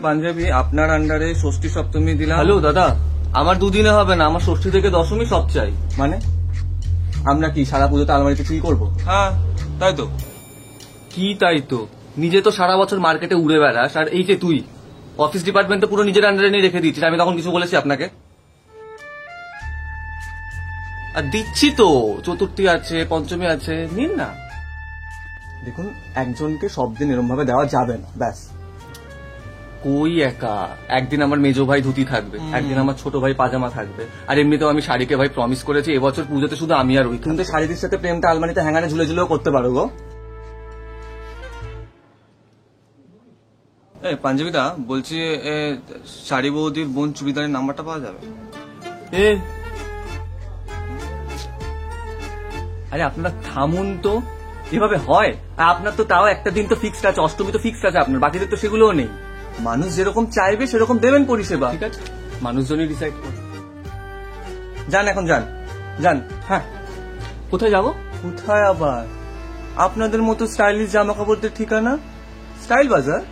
পাঞ্জাবি আপনার আন্ডারে ষষ্ঠী সপ্তমী দিলাম। হ্যালো দাদা, আমার দুদিনে হবে না, আমার ষষ্ঠী থেকে দশমী সব চাই। মানে আমরা কি সারা পুজোতে আলমারিতে চুরি করবো? হ্যাঁ তাই তো। কি তাই তো? নিজে তো সারা বছর মার্কেটে উড়ে বেড়াস, আর এই যে তুই অফিস ডিপার্টমেন্ট পুরো নিজের আন্ডারে নিয়ে রেখে দিচ্ছিস। আমি তখন কিছু বলেছি আপনাকে? আর দিচ্ছি তো, চতুর্থী আছে, পঞ্চমী আছে, নিন না। দেখুন, একজনকে সব দিন এরম ভাবে দেওয়া যাবে না, ব্যাস। কই একা, একদিন আমার মেজো ভাই ধুতি থাকবে, একদিন আমার ছোট ভাই পাজামা থাকবে, আর এমনিতেও আমি শাড়িকে ভাই প্রমিস করেছি এবছর পুজোতে শুধু আমি আর ওই। কিন্তু শাড়ির সাথে প্রেমটা আলমারিতে হ্যাঙ্গারে ঝুলে ঝুলেও করতে পারো গো। পাঞ্জাবিদা বলছি, শাড়ি বৌদির বোন চুড়িদারের নাম্বারটা পাওয়া যাবে? এ আরে আপনারা থামুন তো, এভাবে হয়? আর আপনার তো তাও একটা দিন তো ফিক্সড আছে, অষ্টমী তো ফিক্সড আছে আপনার, বাকিদের তো সেগুলোও নেই। মানুষ যেরকম চাইবে সেরকম দেবেন পরিষেবা। ঠিক আছে, মানুষজনই ডিসাইড করে। যান, এখন যান যান। হ্যাঁ, কোথায় যাবো? কোথায় আবার? আপনাদের মতো স্টাইলিশ জামা কাপড়দের ঠিকানা স্টাইল বাজার।